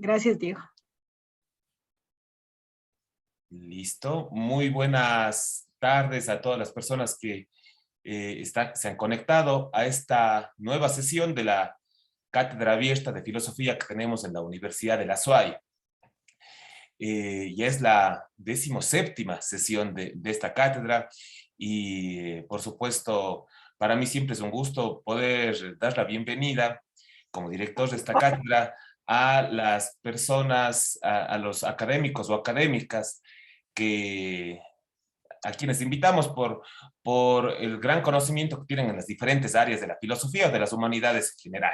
Gracias, Diego. Listo. Muy buenas tardes a todas las personas que se han conectado a esta nueva sesión de la Cátedra Abierta de Filosofía que tenemos en la Universidad de la SUAY. Ya es la 17ª sesión de esta cátedra y, por supuesto, para mí siempre es un gusto poder dar la bienvenida como director de esta cátedra a las personas, a los académicos o académicas a quienes invitamos por el gran conocimiento que tienen en las diferentes áreas de la filosofía o de las humanidades en general.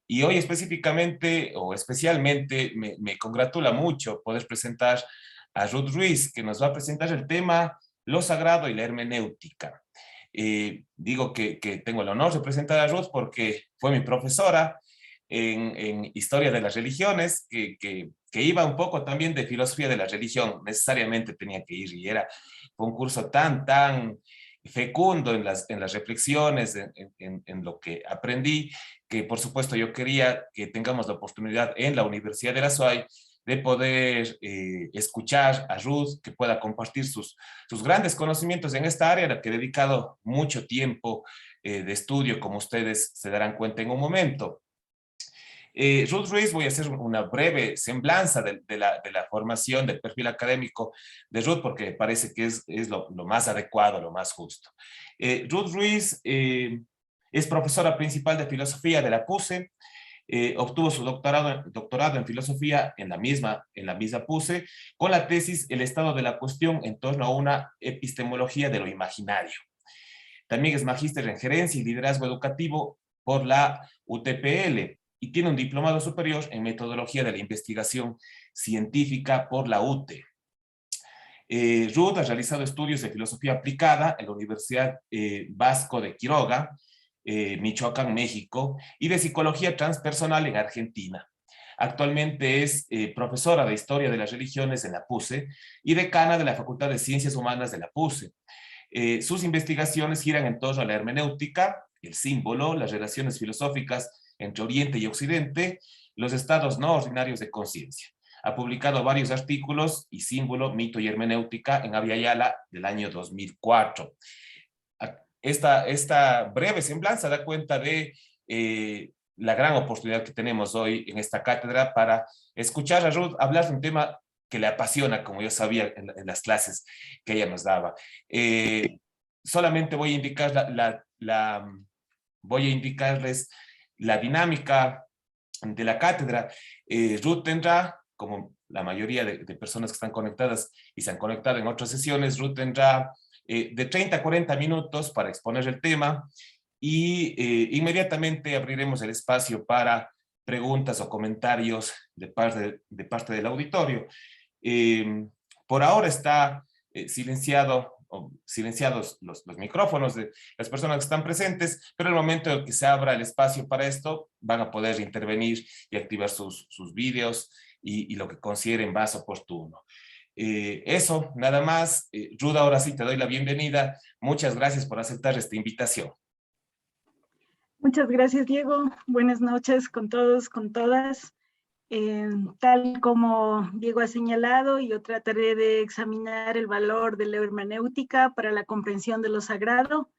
Y hoy específicamente o especialmente me congratula mucho poder presentar a Ruth Ruiz, que nos va a presentar el tema lo sagrado y la hermenéutica. Digo que tengo el honor de presentar a Ruth porque fue mi profesora en Historia de las Religiones, que iba un poco también de filosofía de la religión, necesariamente tenía que ir, y fue un curso tan fecundo en las reflexiones, en lo que aprendí, que por supuesto yo quería que tengamos la oportunidad en la Universidad de la SUAY de poder escuchar a Ruth, que pueda compartir sus grandes conocimientos en esta área a la que he dedicado mucho tiempo de estudio, como ustedes se darán cuenta en un momento. Ruth Ruiz, voy a hacer una breve semblanza de la formación, del perfil académico de Ruth, porque parece que es lo más adecuado, lo más justo. Ruth Ruiz es profesora principal de filosofía de la PUCE, obtuvo su doctorado en filosofía en la misma PUCE, con la tesis El estado de la cuestión en torno a una epistemología de lo imaginario. También es magíster en gerencia y liderazgo educativo por la UTPL y tiene un diplomado superior en metodología de la investigación científica por la UTE. Ruth ha realizado estudios de filosofía aplicada en la Universidad Vasco de Quiroga, Michoacán, México, y de psicología transpersonal en Argentina. Actualmente es profesora de Historia de las Religiones en la PUCE y decana de la Facultad de Ciencias Humanas de la PUCE. Sus investigaciones giran en torno a la hermenéutica, el símbolo, las relaciones filosóficas entre Oriente y Occidente, los estados no ordinarios de conciencia. Ha publicado varios artículos y símbolo, mito y hermenéutica en Avia Yala del año 2004. Esta breve semblanza da cuenta de la gran oportunidad que tenemos hoy en esta cátedra para escuchar a Ruth hablar de un tema que le apasiona, como yo sabía en las clases que ella nos daba. Solamente voy a indicar voy a indicarles la dinámica de la cátedra. Ruth tendrá, como la mayoría de personas que están conectadas y se han conectado en otras sesiones, Ruth tendrá de 30 a 40 minutos para exponer el tema y inmediatamente abriremos el espacio para preguntas o comentarios de parte del auditorio. Por ahora está silenciados los micrófonos de las personas que están presentes, pero en el momento en que se abra el espacio para esto, van a poder intervenir y activar sus vídeos y lo que consideren más oportuno. Eso, nada más. Ruth, ahora sí te doy la bienvenida. Muchas gracias por aceptar esta invitación. Muchas gracias, Diego. Buenas noches con todos, con todas. Tal como Diego ha señalado, yo trataré de examinar el valor de la hermenéutica para la comprensión de lo sagrado,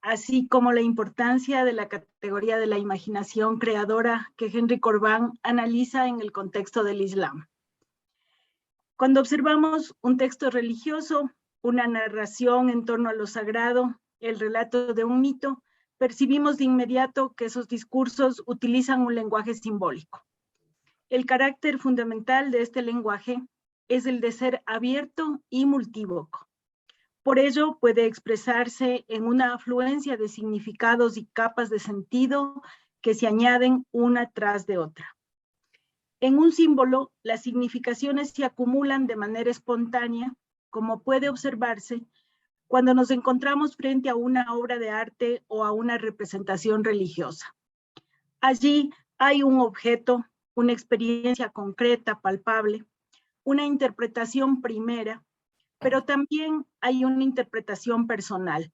así como la importancia de la categoría de la imaginación creadora que Henry Corbin analiza en el contexto del Islam. Cuando observamos un texto religioso, una narración en torno a lo sagrado, el relato de un mito, percibimos de inmediato que esos discursos utilizan un lenguaje simbólico. El carácter fundamental de este lenguaje es el de ser abierto y multívoco. Por ello, puede expresarse en una afluencia de significados y capas de sentido que se añaden una tras de otra. En un símbolo, las significaciones se acumulan de manera espontánea, como puede observarse cuando nos encontramos frente a una obra de arte o a una representación religiosa. Allí hay un objeto, una experiencia concreta, palpable, una interpretación primera, pero también hay una interpretación personal,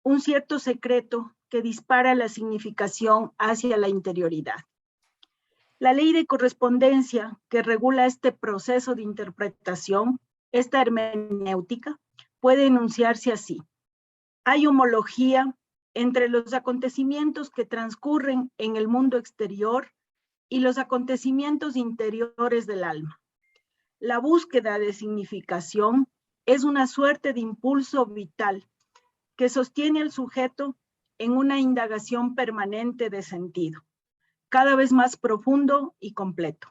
un cierto secreto que dispara la significación hacia la interioridad. La ley de correspondencia que regula este proceso de interpretación, esta hermenéutica, puede enunciarse así. Hay homología entre los acontecimientos que transcurren en el mundo exterior y los acontecimientos interiores del alma. La búsqueda de significación es una suerte de impulso vital que sostiene al sujeto en una indagación permanente de sentido, cada vez más profundo y completo.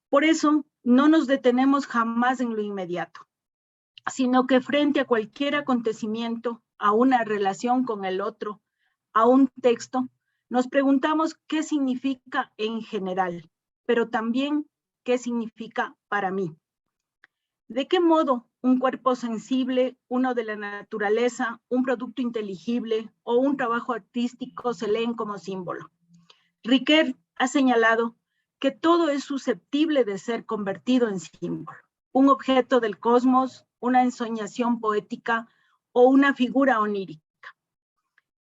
Por eso, no nos detenemos jamás en lo inmediato, sino que frente a cualquier acontecimiento, a una relación con el otro, a un texto, nos preguntamos qué significa en general, pero también qué significa para mí. ¿De qué modo un cuerpo sensible, uno de la naturaleza, un producto inteligible o un trabajo artístico se leen como símbolo? Riquet ha señalado que todo es susceptible de ser convertido en símbolo, un objeto del cosmos, una ensoñación poética o una figura onírica.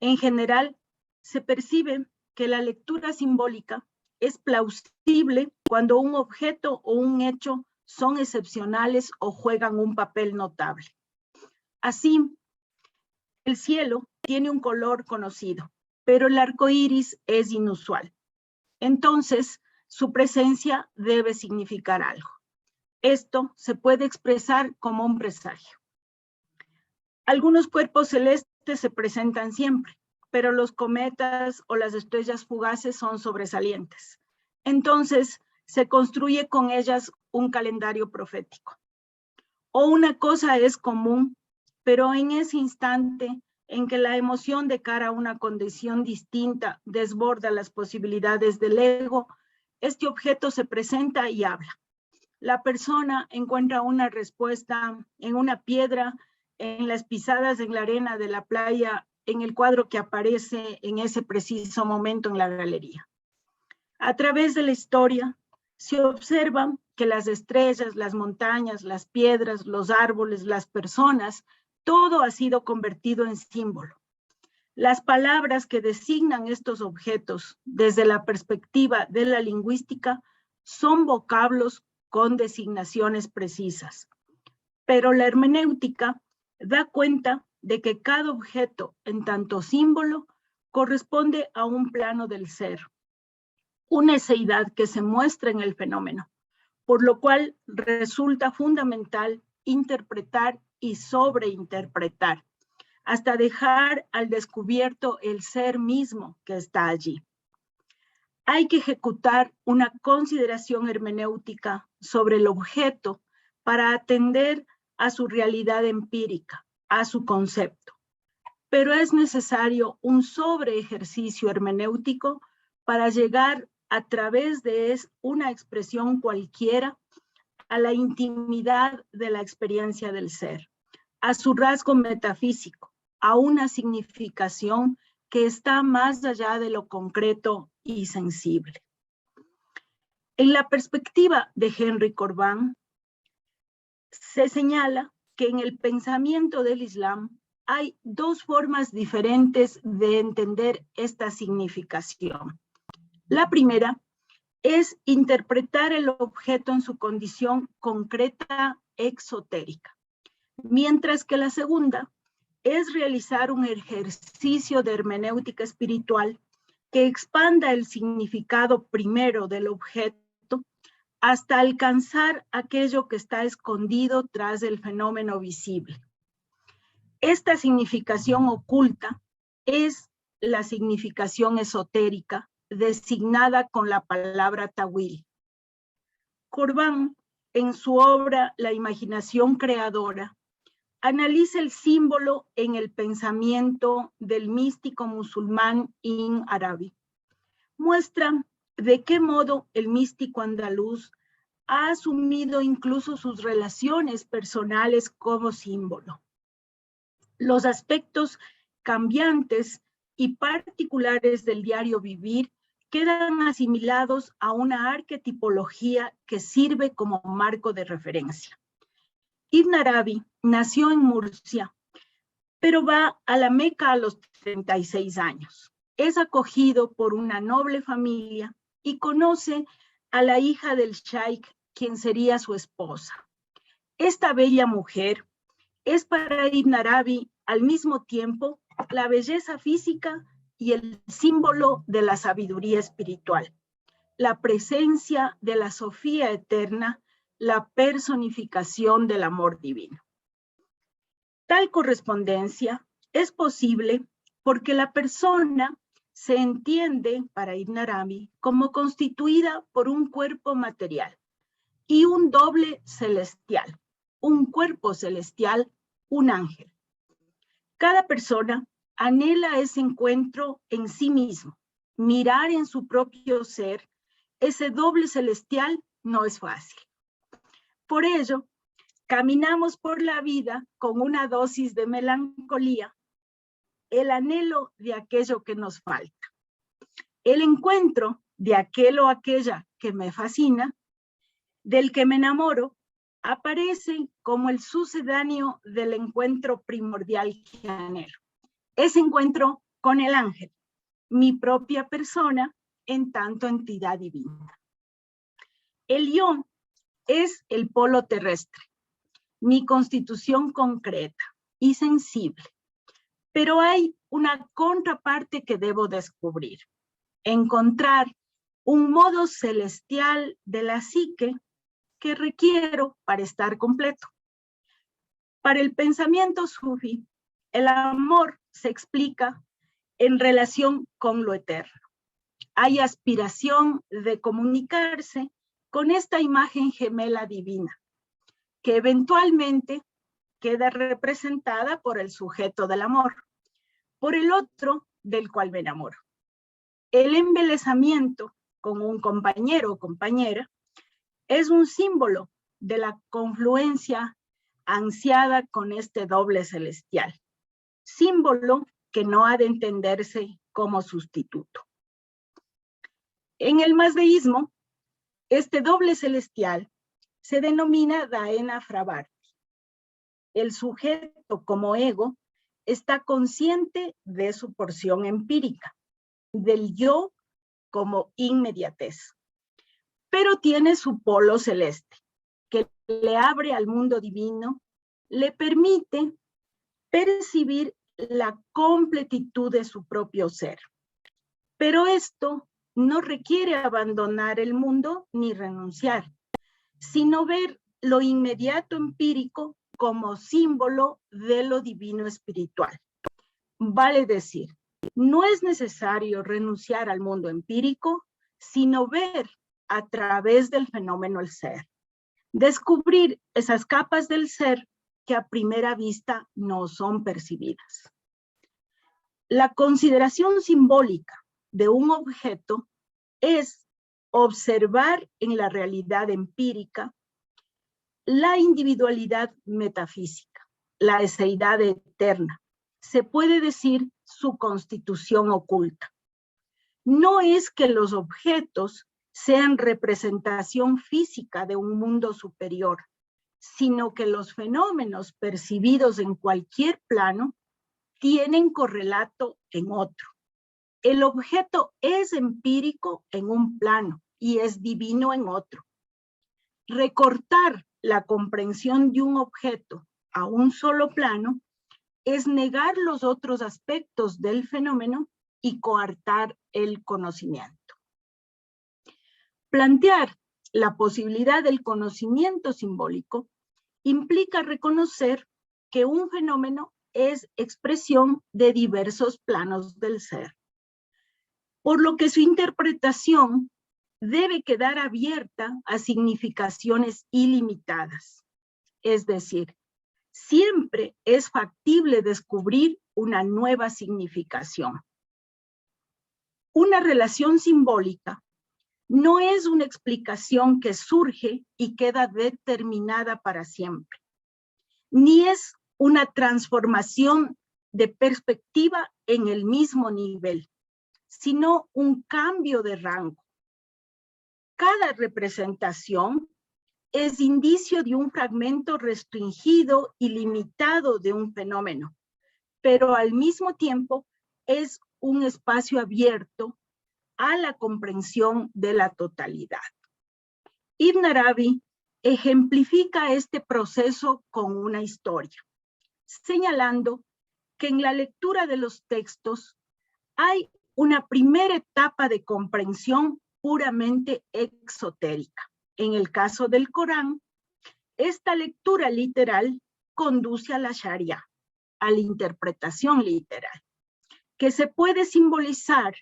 En general, se percibe que la lectura simbólica es plausible cuando un objeto o un hecho son excepcionales o juegan un papel notable. Así, el cielo tiene un color conocido, pero el arco iris es inusual. Entonces, su presencia debe significar algo. Esto se puede expresar como un presagio. Algunos cuerpos celestes se presentan siempre, pero los cometas o las estrellas fugaces son sobresalientes. Entonces, se construye con ellas un calendario profético. O una cosa es común, pero en ese instante en que la emoción de cara a una condición distinta desborda las posibilidades del ego, este objeto se presenta y habla. La persona encuentra una respuesta en una piedra, en las pisadas en la arena de la playa, en el cuadro que aparece en ese preciso momento en la galería. A través de la historia se observa que las estrellas, las montañas, las piedras, los árboles, las personas, todo ha sido convertido en símbolo. Las palabras que designan estos objetos desde la perspectiva de la lingüística son vocablos con designaciones precisas. Pero la hermenéutica da cuenta de que cada objeto, en tanto símbolo, corresponde a un plano del ser, una eseidad que se muestra en el fenómeno, por lo cual resulta fundamental interpretar y sobreinterpretar, hasta dejar al descubierto el ser mismo que está allí. Hay que ejecutar una consideración hermenéutica sobre el objeto para atender a su realidad empírica, a su concepto. Pero es necesario un sobreejercicio hermenéutico para llegar a través de una expresión cualquiera a la intimidad de la experiencia del ser, a su rasgo metafísico, a una significación que está más allá de lo concreto y sensible. En la perspectiva de Henry Corbin, se señala que en el pensamiento del Islam hay dos formas diferentes de entender esta significación. La primera es interpretar el objeto en su condición concreta exotérica, mientras que la segunda es realizar un ejercicio de hermenéutica espiritual que expanda el significado primero del objeto hasta alcanzar aquello que está escondido tras el fenómeno visible. Esta significación oculta es la significación esotérica designada con la palabra tawil. Corbin, en su obra La imaginación creadora, analiza el símbolo en el pensamiento del místico musulmán Ibn Arabi. Muestra de qué modo el místico andaluz ha asumido incluso sus relaciones personales como símbolo. Los aspectos cambiantes y particulares del diario vivir quedan asimilados a una arquetipología que sirve como marco de referencia. Ibn Arabi nació en Murcia, pero va a la Meca a los 36 años. Es acogido por una noble familia y conoce a la hija del Shaykh, quien sería su esposa. Esta bella mujer es para Ibn Arabi al mismo tiempo la belleza física y el símbolo de la sabiduría espiritual, la presencia de la Sofía eterna, la personificación del amor divino. Tal correspondencia es posible porque la persona se entiende para Ibn Arabi como constituida por un cuerpo material y un doble celestial, un cuerpo celestial, un ángel. Cada persona anhela ese encuentro en sí mismo. Mirar en su propio ser ese doble celestial no es fácil. Por ello, caminamos por la vida con una dosis de melancolía, el anhelo de aquello que nos falta, el encuentro de aquel o aquella que me fascina, del que me enamoro, aparece como el sucedáneo del encuentro primordial que anhelo. Ese encuentro con el ángel, mi propia persona en tanto entidad divina. El yo es el polo terrestre, mi constitución concreta y sensible. Pero hay una contraparte que debo descubrir, encontrar un modo celestial de la psique que requiero para estar completo. Para el pensamiento sufi, el amor se explica en relación con lo eterno. Hay aspiración de comunicarse con esta imagen gemela divina, que eventualmente queda representada por el sujeto del amor, por el otro del cual me enamoro. El embelezamiento con un compañero o compañera es un símbolo de la confluencia ansiada con este doble celestial, símbolo que no ha de entenderse como sustituto. En el mazdeísmo, este doble celestial se denomina Daena Fravarti. El sujeto como ego está consciente de su porción empírica, del yo como inmediatez, pero tiene su polo celeste, que le abre al mundo divino, le permite percibir la completitud de su propio ser. Pero esto no requiere abandonar el mundo ni renunciar, sino ver lo inmediato empírico como símbolo de lo divino espiritual. Vale decir, no es necesario renunciar al mundo empírico, sino ver a través del fenómeno el ser. Descubrir esas capas del ser que a primera vista no son percibidas. La consideración simbólica de un objeto es observar en la realidad empírica la individualidad metafísica, la eseidad eterna. Se puede decir su constitución oculta. No es que los objetos sean representación física de un mundo superior, sino que los fenómenos percibidos en cualquier plano tienen correlato en otro. El objeto es empírico en un plano y es divino en otro. Recortar la comprensión de un objeto a un solo plano es negar los otros aspectos del fenómeno y coartar el conocimiento. Plantear la posibilidad del conocimiento simbólico implica reconocer que un fenómeno es expresión de diversos planos del ser, por lo que su interpretación debe quedar abierta a significaciones ilimitadas. Es decir, siempre es factible descubrir una nueva significación. Una relación simbólica no es una explicación que surge y queda determinada para siempre, ni es una transformación de perspectiva en el mismo nivel, sino un cambio de rango. Cada representación es indicio de un fragmento restringido y limitado de un fenómeno, pero al mismo tiempo es un espacio abierto a la comprensión de la totalidad. Ibn Arabi ejemplifica este proceso con una historia, señalando que en la lectura de los textos hay una primera etapa de comprensión puramente exotérica. En el caso del Corán, esta lectura literal conduce a la Sharia, a la interpretación literal, que se puede simbolizar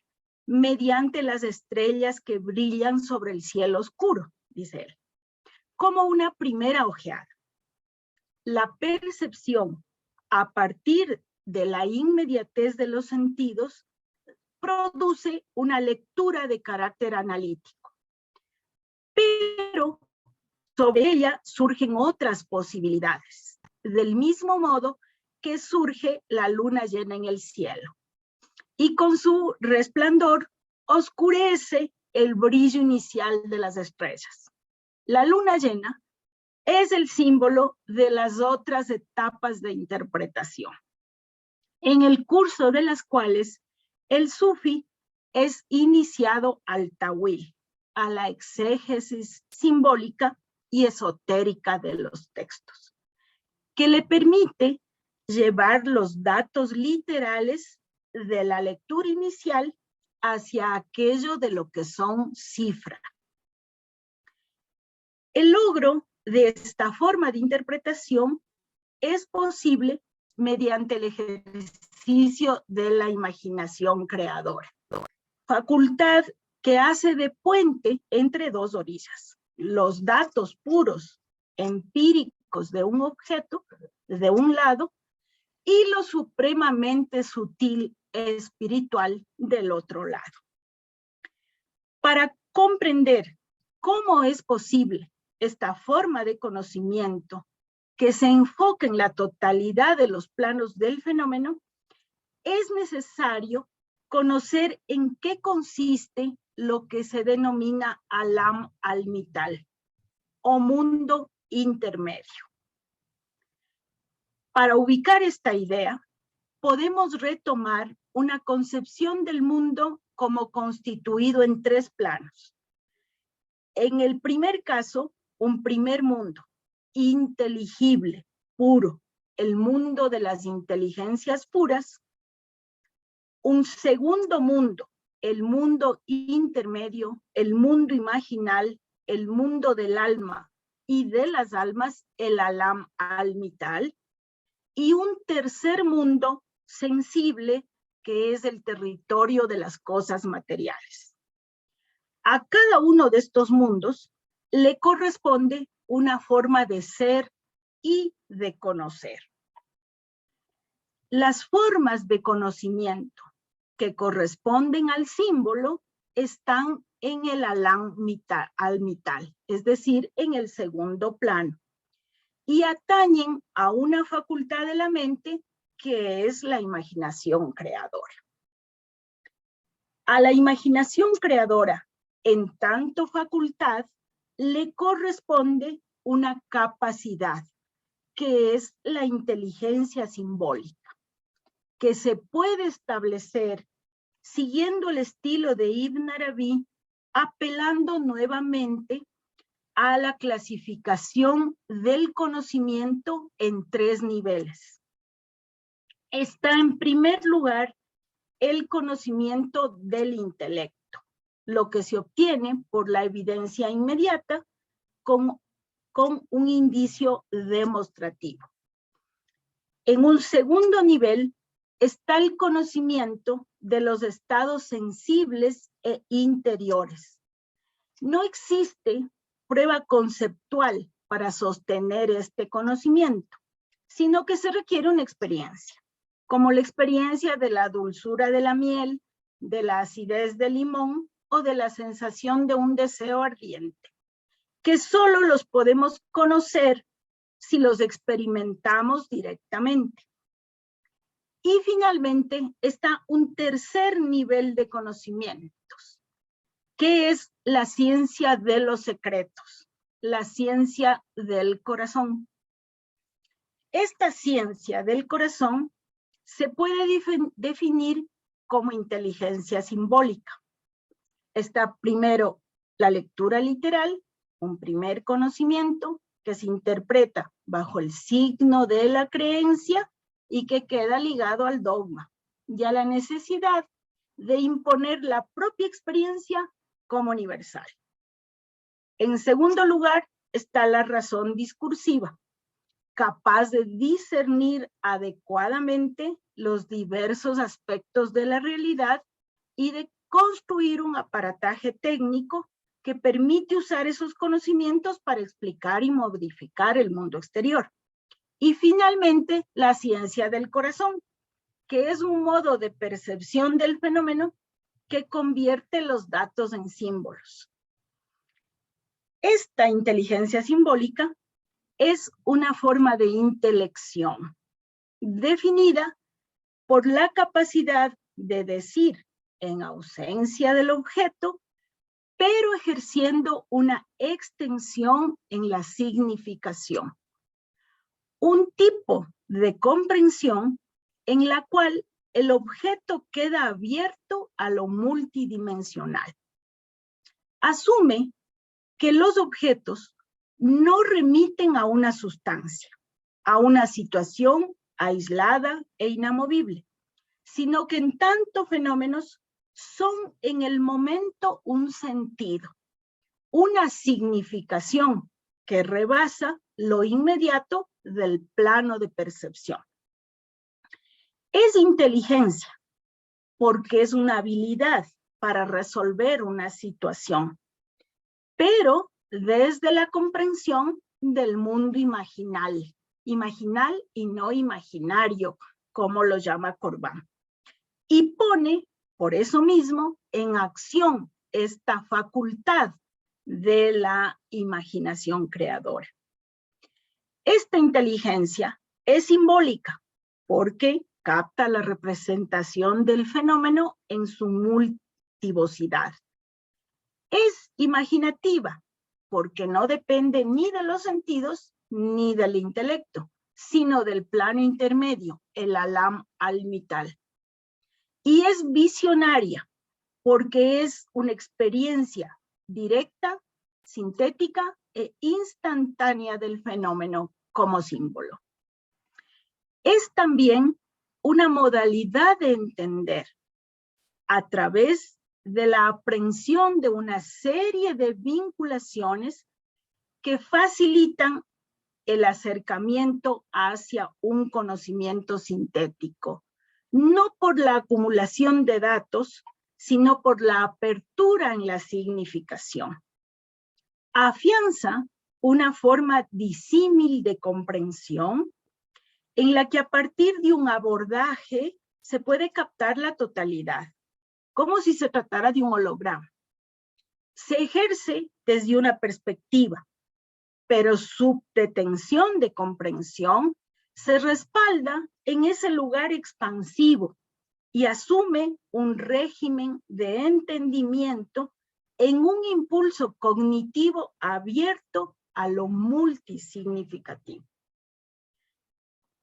mediante las estrellas que brillan sobre el cielo oscuro, dice él, como una primera ojeada. La percepción a partir de la inmediatez de los sentidos produce una lectura de carácter analítico, pero sobre ella surgen otras posibilidades, del mismo modo que surge la luna llena en el cielo, y con su resplandor oscurece el brillo inicial de las estrellas. La luna llena es el símbolo de las otras etapas de interpretación, en el curso de las cuales el sufi es iniciado al tawil, a la exégesis simbólica y esotérica de los textos, que le permite llevar los datos literales de la lectura inicial hacia aquello de lo que son cifra. El logro de esta forma de interpretación es posible mediante el ejercicio de la imaginación creadora, facultad que hace de puente entre dos orillas: los datos puros, empíricos de un objeto, de un lado, y lo supremamente sutil espiritual del otro lado. Para comprender cómo es posible esta forma de conocimiento que se enfoca en la totalidad de los planos del fenómeno, es necesario conocer en qué consiste lo que se denomina alam al-mital, o mundo intermedio. Para ubicar esta idea, podemos retomar una concepción del mundo como constituido en tres planos. En el primer caso, un primer mundo, inteligible, puro, el mundo de las inteligencias puras. Un segundo mundo, el mundo intermedio, el mundo imaginal, el mundo del alma y de las almas, el alam al-mital. Y un tercer mundo sensible, que es el territorio de las cosas materiales. A cada uno de estos mundos le corresponde una forma de ser y de conocer. Las formas de conocimiento que corresponden al símbolo están en el alam al-mital, es decir, en el segundo plano, y atañen a una facultad de la mente que es la imaginación creadora. A la imaginación creadora, en tanto facultad, le corresponde una capacidad, que es la inteligencia simbólica, que se puede establecer siguiendo el estilo de Ibn Arabi, apelando nuevamente a la clasificación del conocimiento en tres niveles. Está en primer lugar el conocimiento del intelecto, lo que se obtiene por la evidencia inmediata con un indicio demostrativo. En un segundo nivel está el conocimiento de los estados sensibles e interiores. No existe prueba conceptual para sostener este conocimiento, sino que se requiere una experiencia, como la experiencia de la dulzura de la miel, de la acidez del limón o de la sensación de un deseo ardiente, que solo los podemos conocer si los experimentamos directamente. Y finalmente está un tercer nivel de conocimientos, que es la ciencia de los secretos, la ciencia del corazón. Esta ciencia del corazón se puede definir como inteligencia simbólica, está primero la lectura literal, un primer conocimiento que se interpreta bajo el signo de la creencia y que queda ligado al dogma y a la necesidad de imponer la propia experiencia como universal. En segundo lugar, está la razón discursiva, capaz de discernir adecuadamente los diversos aspectos de la realidad y de construir un aparataje técnico que permite usar esos conocimientos para explicar y modificar el mundo exterior. Y finalmente, la ciencia del corazón, que es un modo de percepción del fenómeno que convierte los datos en símbolos. Esta inteligencia simbólica es una forma de intelección, definida por la capacidad de decir en ausencia del objeto, pero ejerciendo una extensión en la significación. Un tipo de comprensión en la cual el objeto queda abierto a lo multidimensional. Asume que los objetos no remiten a una sustancia, a una situación aislada e inamovible, sino que en tanto fenómenos son en el momento un sentido, una significación que rebasa lo inmediato del plano de percepción. Es inteligencia porque es una habilidad para resolver una situación, pero desde la comprensión del mundo imaginal y no imaginario, como lo llama Corbán. Y pone, por eso mismo, en acción esta facultad de la imaginación creadora. Esta inteligencia es simbólica porque capta la representación del fenómeno en su multivocidad. Es imaginativa porque no depende ni de los sentidos ni del intelecto, sino del plano intermedio, el alam al-mital. Y es visionaria porque es una experiencia directa, sintética e instantánea del fenómeno como símbolo. Es también una modalidad de entender a través de la aprehensión de una serie de vinculaciones que facilitan el acercamiento hacia un conocimiento sintético, no por la acumulación de datos, sino por la apertura en la significación. Afianza una forma disímil de comprensión en la que a partir de un abordaje se puede captar la totalidad, como si se tratara de un holograma. Se ejerce desde una perspectiva, pero su pretensión de comprensión se respalda en ese lugar expansivo y asume un régimen de entendimiento en un impulso cognitivo abierto a lo multisignificativo.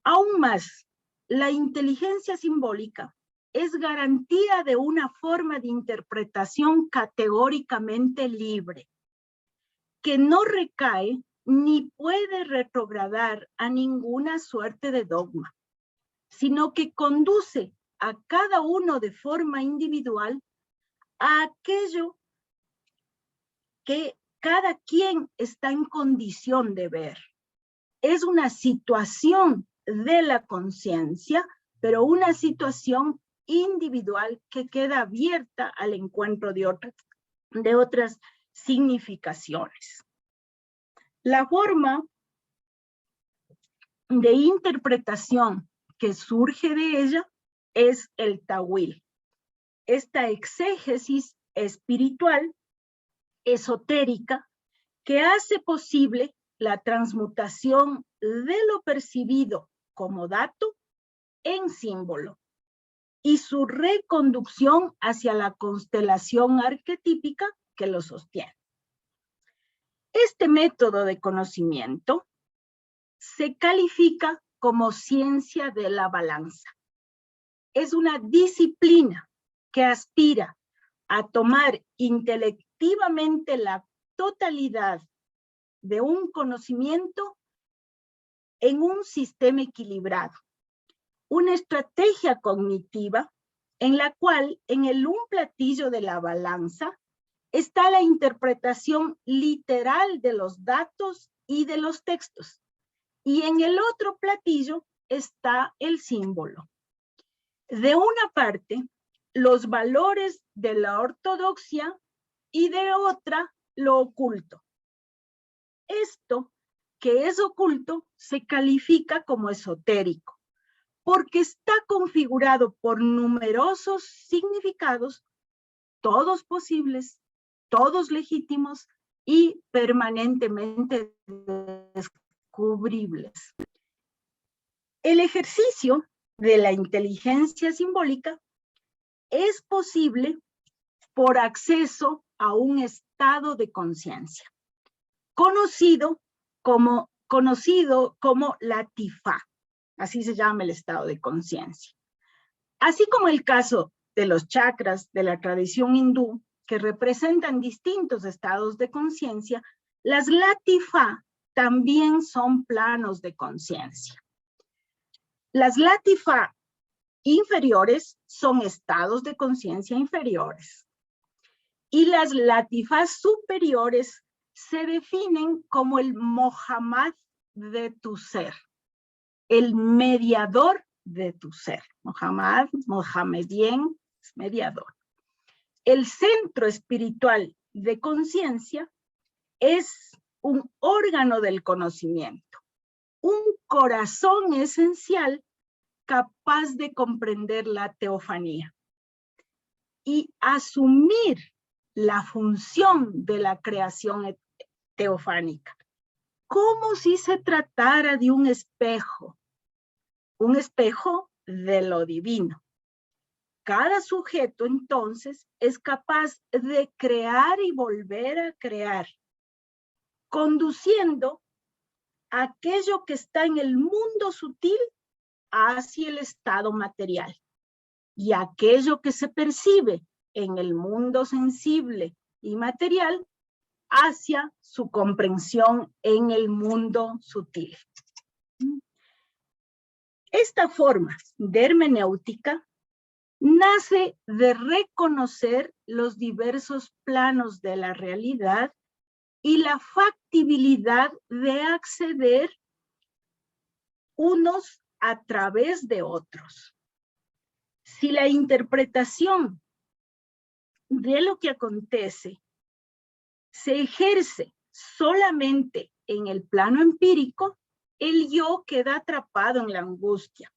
Aún más, la inteligencia simbólica es garantía de una forma de interpretación categóricamente libre, que no recae ni puede retrogradar a ninguna suerte de dogma, sino que conduce a cada uno de forma individual a aquello que cada quien está en condición de ver. Es una situación de la conciencia, pero una situación individual que queda abierta al encuentro de otras significaciones. La forma de interpretación que surge de ella es el tawil. Esta exégesis espiritual, esotérica, que hace posible la transmutación de lo percibido como dato en símbolo y su reconducción hacia la constelación arquetípica que lo sostiene. Este método de conocimiento se califica como ciencia de la balanza. Es una disciplina que aspira a tomar intelectivamente la totalidad de un conocimiento en un sistema equilibrado. Una estrategia cognitiva en la cual en un platillo de la balanza está la interpretación literal de los datos y de los textos. Y en el otro platillo está el símbolo. De una parte, los valores de la ortodoxia y de otra, lo oculto. Esto que es oculto se califica como esotérico, porque está configurado por numerosos significados, todos posibles, todos legítimos y permanentemente descubribles. El ejercicio de la inteligencia simbólica es posible por acceso a un estado de conciencia, conocido como la tifá, así se llama el estado de conciencia. Así como el caso de los chakras de la tradición hindú, que representan distintos estados de conciencia, las latifá también son planos de conciencia. Las latifá inferiores son estados de conciencia inferiores. Y las latifás superiores se definen como el Mohammad de tu ser, el mediador de tu ser. Mohammad, mohamedien, es mediador. El centro espiritual de conciencia es un órgano del conocimiento, un corazón esencial capaz de comprender la teofanía y asumir la función de la creación teofánica, como si se tratara de un espejo de lo divino. Cada sujeto entonces es capaz de crear y volver a crear, conduciendo aquello que está en el mundo sutil hacia el estado material y aquello que se percibe en el mundo sensible y material hacia su comprensión en el mundo sutil. Esta forma de hermenéutica nace de reconocer los diversos planos de la realidad y la factibilidad de acceder unos a través de otros. Si la interpretación de lo que acontece se ejerce solamente en el plano empírico, el yo queda atrapado en la angustia.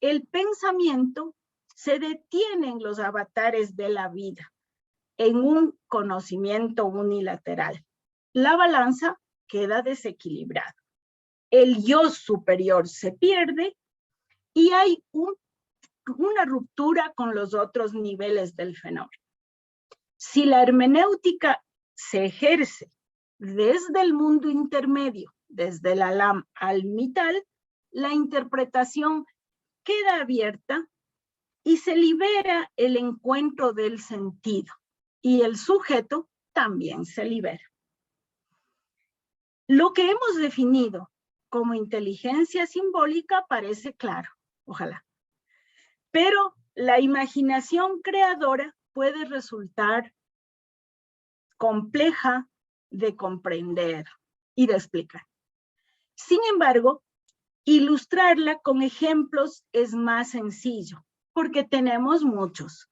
El pensamiento se detiene en los avatares de la vida, en un conocimiento unilateral. La balanza queda desequilibrada. El yo superior se pierde y hay una ruptura con los otros niveles del fenómeno. Si la hermenéutica se ejerce desde el mundo intermedio, desde el alam al mital, la interpretación queda abierta y se libera el encuentro del sentido, y el sujeto también se libera. Lo que hemos definido como inteligencia simbólica parece claro, ojalá. Pero la imaginación creadora puede resultar compleja de comprender y de explicar. Sin embargo, ilustrarla con ejemplos es más sencillo, porque tenemos muchos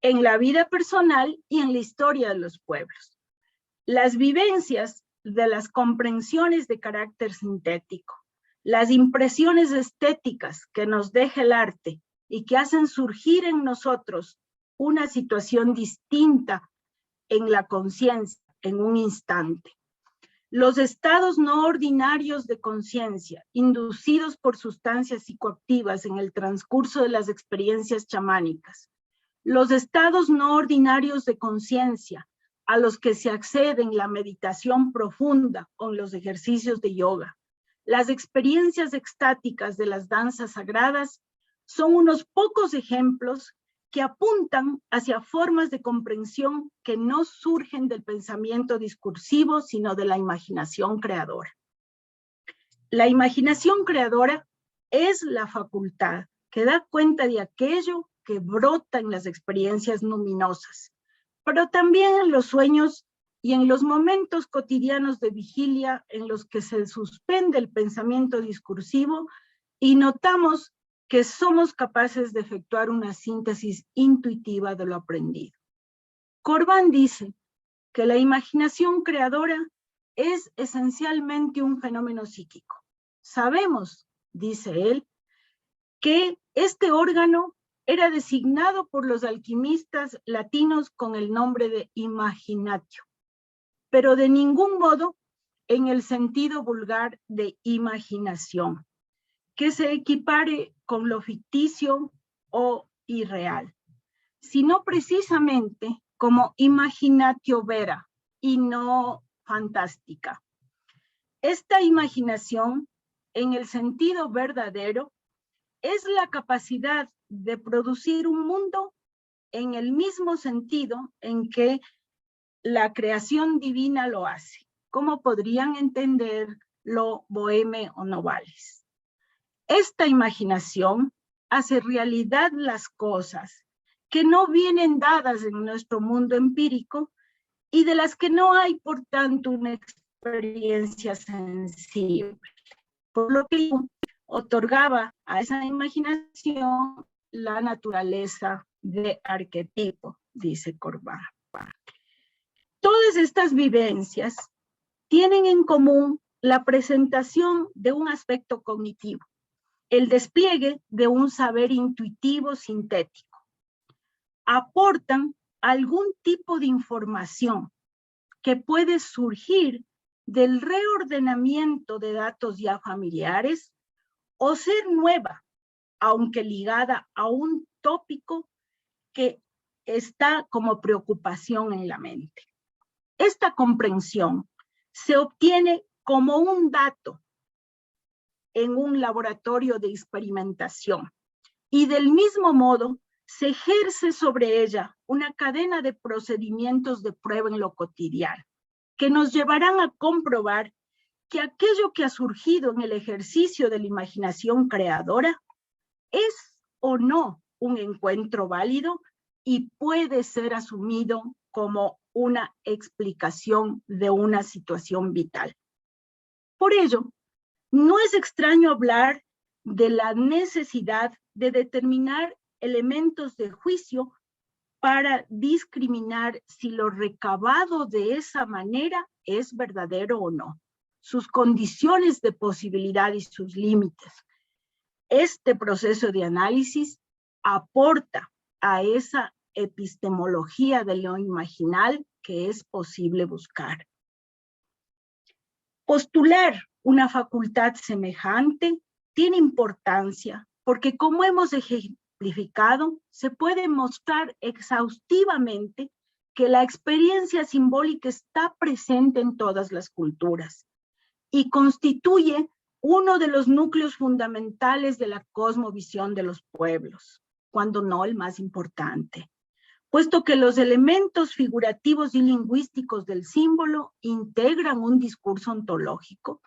en la vida personal y en la historia de los pueblos. Las vivencias de las comprensiones de carácter sintético, las impresiones estéticas que nos deja el arte y que hacen surgir en nosotros una situación distinta en la conciencia en un instante. Los estados no ordinarios de conciencia, inducidos por sustancias psicoactivas en el transcurso de las experiencias chamánicas. Los estados no ordinarios de conciencia, a los que se accede en la meditación profunda o en los ejercicios de yoga. Las experiencias extáticas de las danzas sagradas son unos pocos ejemplos que apuntan hacia formas de comprensión que no surgen del pensamiento discursivo, sino de la imaginación creadora. La imaginación creadora es la facultad que da cuenta de aquello que brota en las experiencias luminosas, pero también en los sueños y en los momentos cotidianos de vigilia en los que se suspende el pensamiento discursivo y notamos que somos capaces de efectuar una síntesis intuitiva de lo aprendido. Corbán dice que la imaginación creadora es esencialmente un fenómeno psíquico. Sabemos, dice él, que este órgano era designado por los alquimistas latinos con el nombre de imaginatio, pero de ningún modo en el sentido vulgar de imaginación, que se equipare con lo ficticio o irreal, sino precisamente como imaginatio vera y no fantástica. Esta imaginación, en el sentido verdadero, es la capacidad de producir un mundo en el mismo sentido en que la creación divina lo hace, como podrían entenderlo Boheme o Novalis. Esta imaginación hace realidad las cosas que no vienen dadas en nuestro mundo empírico y de las que no hay, por tanto, una experiencia sensible. Por lo que otorgaba a esa imaginación la naturaleza de arquetipo, dice Corbán. Todas estas vivencias tienen en común la presentación de un aspecto cognitivo, el despliegue de un saber intuitivo sintético. Aportan algún tipo de información que puede surgir del reordenamiento de datos ya familiares o ser nueva, aunque ligada a un tópico que está como preocupación en la mente. Esta comprensión se obtiene como un dato en un laboratorio de experimentación y del mismo modo se ejerce sobre ella una cadena de procedimientos de prueba en lo cotidiano que nos llevarán a comprobar que aquello que ha surgido en el ejercicio de la imaginación creadora es o no un encuentro válido y puede ser asumido como una explicación de una situación vital. Por ello, no es extraño hablar de la necesidad de determinar elementos de juicio para discriminar si lo recabado de esa manera es verdadero o no, sus condiciones de posibilidad y sus límites. Este proceso de análisis aporta a esa epistemología de lo imaginal que es posible buscar. Postular una facultad semejante tiene importancia porque, como hemos ejemplificado, se puede mostrar exhaustivamente que la experiencia simbólica está presente en todas las culturas y constituye uno de los núcleos fundamentales de la cosmovisión de los pueblos, cuando no el más importante, puesto que los elementos figurativos y lingüísticos del símbolo integran un discurso ontológico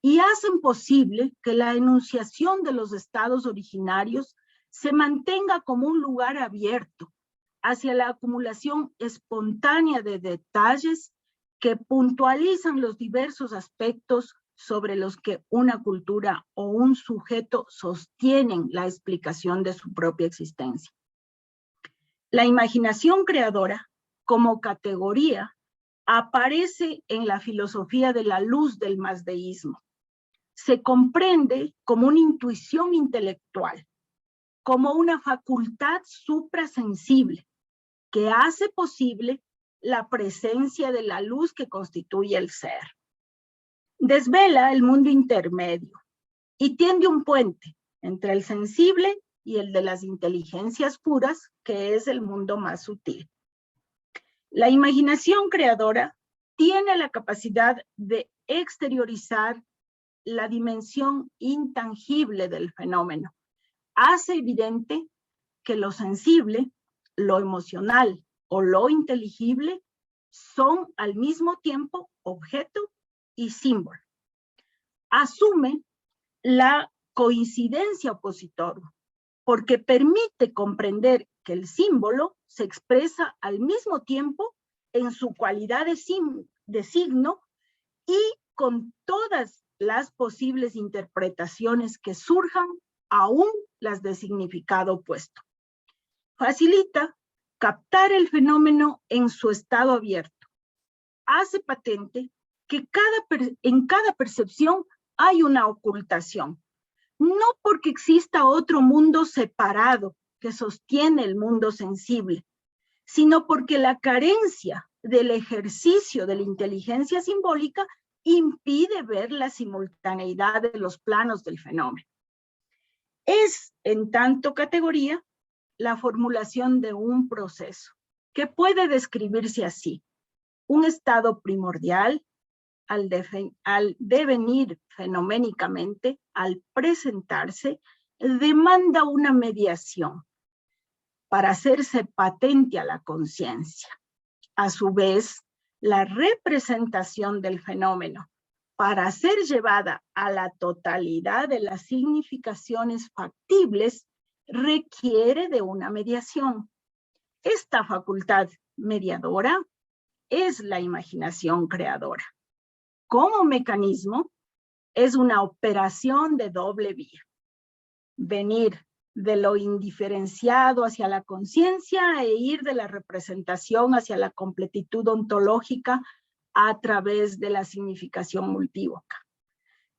y hacen posible que la enunciación de los estados originarios se mantenga como un lugar abierto hacia la acumulación espontánea de detalles que puntualizan los diversos aspectos sobre los que una cultura o un sujeto sostienen la explicación de su propia existencia. La imaginación creadora, como categoría, aparece en la filosofía de la luz del mazdeísmo. Se comprende como una intuición intelectual, como una facultad suprasensible que hace posible la presencia de la luz que constituye el ser. Desvela el mundo intermedio y tiende un puente entre el sensible y el de las inteligencias puras, que es el mundo más sutil. La imaginación creadora tiene la capacidad de exteriorizar la dimensión intangible del fenómeno. Hace evidente que lo sensible lo emocional o lo inteligible son al mismo tiempo objeto y símbolo. Asume la coincidencia opositor, porque permite comprender que el símbolo se expresa al mismo tiempo en su cualidad de signo y con todas las posibles interpretaciones que surjan, aún las de significado opuesto. Facilita captar el fenómeno en su estado abierto. Hace patente que en cada percepción hay una ocultación, no porque exista otro mundo separado que sostiene el mundo sensible, sino porque la carencia del ejercicio de la inteligencia simbólica impide ver la simultaneidad de los planos del fenómeno. Es, en tanto categoría, la formulación de un proceso que puede describirse así: un estado primordial al devenir fenoménicamente, al presentarse, demanda una mediación para hacerse patente a la conciencia. A su vez, la representación del fenómeno, para ser llevada a la totalidad de las significaciones factibles, requiere de una mediación. Esta facultad mediadora es la imaginación creadora. Como mecanismo, es una operación de doble vía: venir de lo indiferenciado hacia la conciencia e ir de la representación hacia la completitud ontológica a través de la significación multívoca.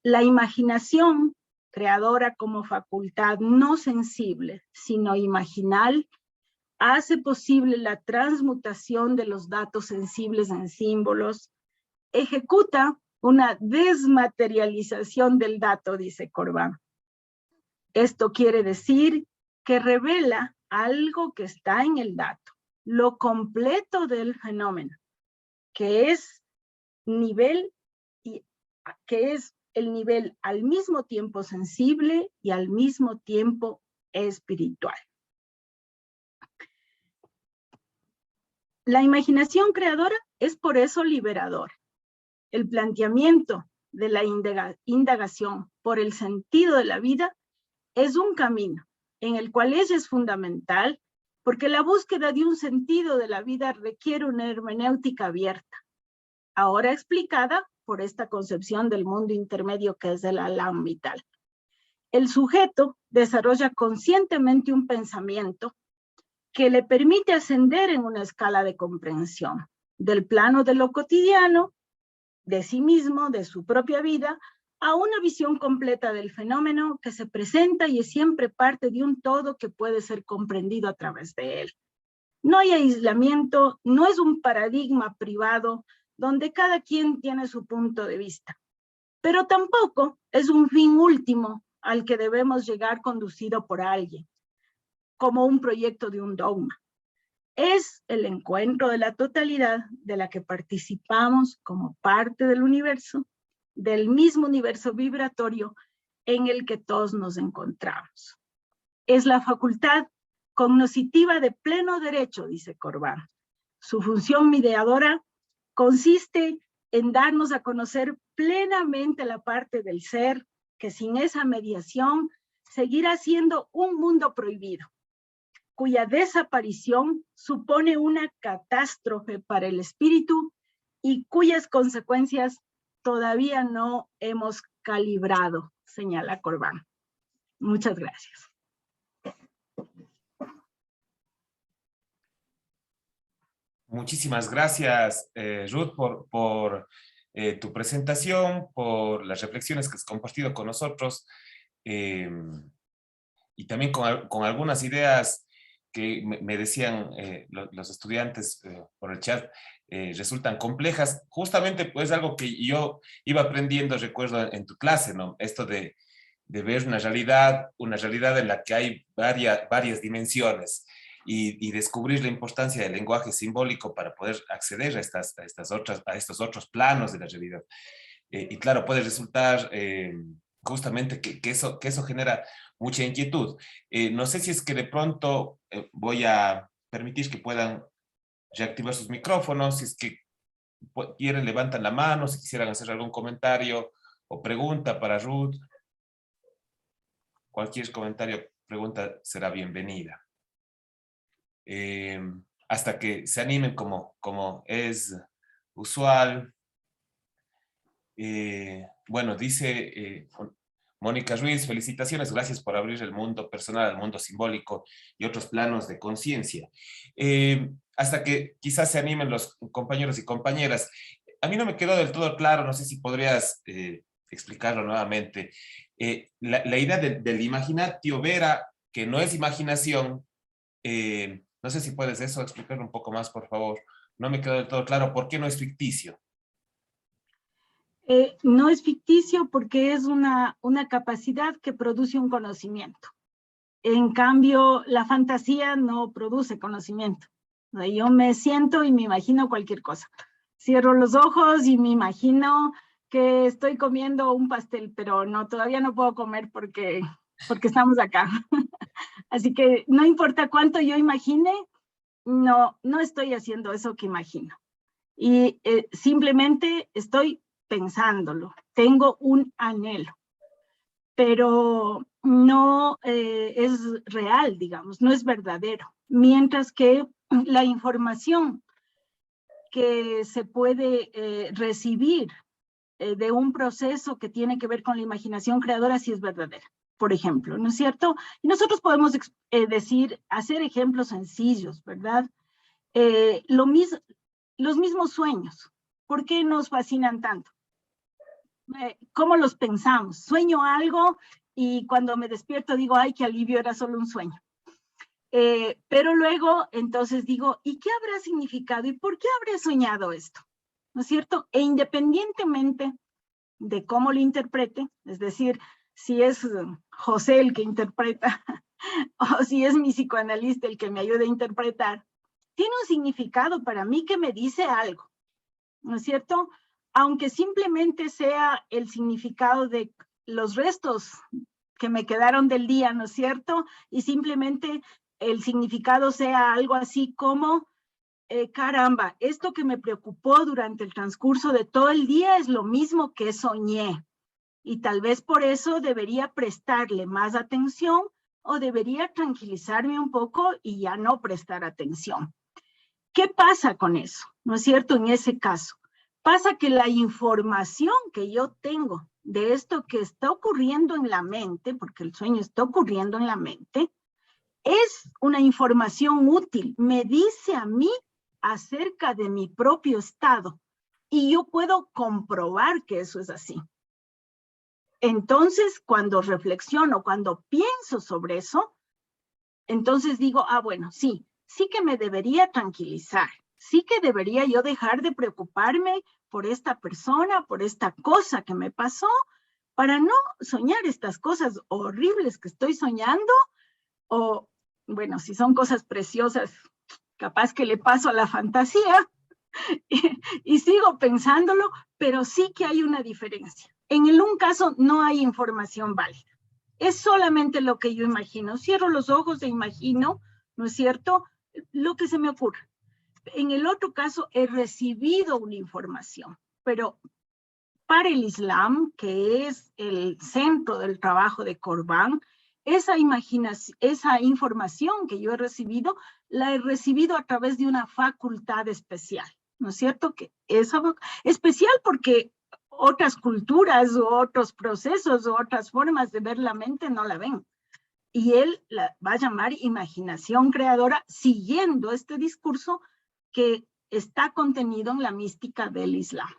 La imaginación creadora como facultad no sensible, sino imaginal, hace posible la transmutación de los datos sensibles en símbolos, ejecuta una desmaterialización del dato, dice Corbán. Esto quiere decir que revela algo que está en el dato, lo completo del fenómeno, que es el nivel al mismo tiempo sensible y al mismo tiempo espiritual. La imaginación creadora es por eso liberadora. El planteamiento de la indagación por el sentido de la vida es un camino en el cual ella es fundamental, porque la búsqueda de un sentido de la vida requiere una hermenéutica abierta, ahora explicada por esta concepción del mundo intermedio que es el Alam vital. El sujeto desarrolla conscientemente un pensamiento que le permite ascender en una escala de comprensión, del plano de lo cotidiano, de sí mismo, de su propia vida, a una visión completa del fenómeno que se presenta y es siempre parte de un todo que puede ser comprendido a través de él. No hay aislamiento, no es un paradigma privado donde cada quien tiene su punto de vista, pero tampoco es un fin último al que debemos llegar conducido por alguien, como un proyecto de un dogma. Es el encuentro de la totalidad de la que participamos como parte del mismo universo vibratorio en el que todos nos encontramos. Es la facultad cognoscitiva de pleno derecho, dice Corbán. Su función mediadora consiste en darnos a conocer plenamente la parte del ser que sin esa mediación seguirá siendo un mundo prohibido, cuya desaparición supone una catástrofe para el espíritu y cuyas consecuencias todavía no hemos calibrado, señala Corbán. Muchas gracias. Muchísimas gracias, Ruth, por tu presentación, por las reflexiones que has compartido con nosotros y también con algunas ideas que me decían los estudiantes por el chat, resultan complejas. Justamente pues algo que yo iba aprendiendo, recuerdo en tu clase, ¿no? Esto de ver una realidad en la que hay varias dimensiones y descubrir la importancia del lenguaje simbólico para poder acceder a estos otros planos de la realidad. Y claro, puede resultar justamente que eso genera mucha inquietud. No sé si es que de pronto voy a permitir que puedan reactivar sus micrófonos. Si es que quieren, levantan la mano, si quisieran hacer algún comentario o pregunta para Ruth. Cualquier comentario o pregunta será bienvenida. Hasta que se animen como es usual. Bueno, dice Mónica Ruiz, felicitaciones, gracias por abrir el mundo personal al mundo simbólico y otros planos de conciencia. Hasta que quizás se animen los compañeros y compañeras. A mí no me quedó del todo claro, no sé si podrías explicarlo nuevamente. La idea del imaginatio vera, que no es imaginación, no sé si puedes eso explicarlo un poco más, por favor. No me quedó del todo claro por qué no es ficticio. No es ficticio porque es una capacidad que produce un conocimiento. En cambio, la fantasía no produce conocimiento. O sea, yo me siento y me imagino cualquier cosa. Cierro los ojos y me imagino que estoy comiendo un pastel, pero no, todavía no puedo comer porque estamos acá. Así que no importa cuánto yo imagine, no estoy haciendo eso que imagino. Y simplemente estoy pensándolo, tengo un anhelo, pero no es real, digamos, no es verdadero. Mientras que la información que se puede recibir de un proceso que tiene que ver con la imaginación creadora sí es verdadera, por ejemplo, ¿no es cierto? Y nosotros podemos hacer ejemplos sencillos, ¿verdad? Los mismos sueños, ¿por qué nos fascinan tanto? ¿Cómo los pensamos? Sueño algo y cuando me despierto digo, ay, qué alivio, era solo un sueño. Pero luego entonces digo, ¿y qué habrá significado? ¿Y por qué habré soñado esto? ¿No es cierto? E independientemente de cómo lo interprete, es decir, si es José el que interpreta o si es mi psicoanalista el que me ayuda a interpretar, tiene un significado para mí que me dice algo, ¿no es cierto? Aunque simplemente sea el significado de los restos que me quedaron del día, ¿no es cierto? Y simplemente el significado sea algo así como, caramba, esto que me preocupó durante el transcurso de todo el día es lo mismo que soñé. Y tal vez por eso debería prestarle más atención o debería tranquilizarme un poco y ya no prestar atención. ¿Qué pasa con eso? ¿No es cierto? En ese caso, pasa que la información que yo tengo de esto que está ocurriendo en la mente, porque el sueño está ocurriendo en la mente, es una información útil. Me dice a mí acerca de mi propio estado y yo puedo comprobar que eso es así. Entonces, cuando reflexiono, cuando pienso sobre eso, entonces digo, bueno, sí que me debería tranquilizar, sí que debería yo dejar de preocuparme por esta persona, por esta cosa que me pasó, para no soñar estas cosas horribles que estoy soñando, o, bueno, si son cosas preciosas, capaz que le paso a la fantasía y sigo pensándolo, pero sí que hay una diferencia. En un caso no hay información válida. Es solamente lo que yo imagino. Cierro los ojos e imagino, ¿no es cierto?, lo que se me ocurre. En el otro caso he recibido una información, pero para el Islam, que es el centro del trabajo de Corbán, esa información que yo he recibido, la he recibido a través de una facultad especial, ¿no es cierto? Que es especial porque otras culturas o otros procesos o otras formas de ver la mente no la ven. Y él la va a llamar imaginación creadora siguiendo este discurso que está contenido en la mística del Islam.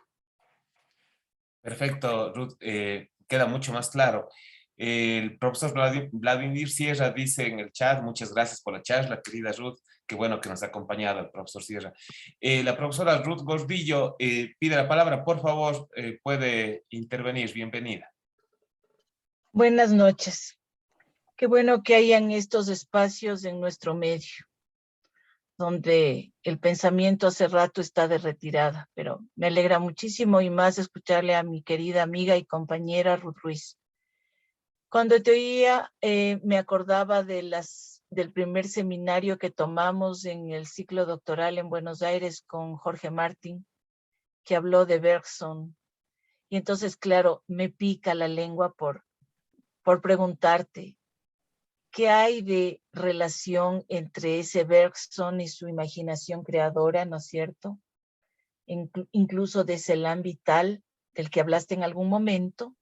Perfecto, Ruth, queda mucho más claro. El profesor Vladimir Sierra dice en el chat, muchas gracias por la charla, querida Ruth, qué bueno que nos ha acompañado el profesor Sierra. La profesora Ruth Gordillo pide la palabra, por favor, puede intervenir, bienvenida. Buenas noches. Qué bueno que hayan estos espacios en nuestro medio, donde el pensamiento hace rato está de retirada, pero me alegra muchísimo y más escucharle a mi querida amiga y compañera Ruth Ruiz. Cuando te oía, me acordaba de las del primer seminario que tomamos en el ciclo doctoral en Buenos Aires con Jorge Martín, que habló de Bergson. Y entonces, claro, me pica la lengua por preguntarte, ¿qué hay de relación entre ese Bergson y su imaginación creadora, ¿no es cierto? Incluso de ese elan vital del que hablaste en algún momento,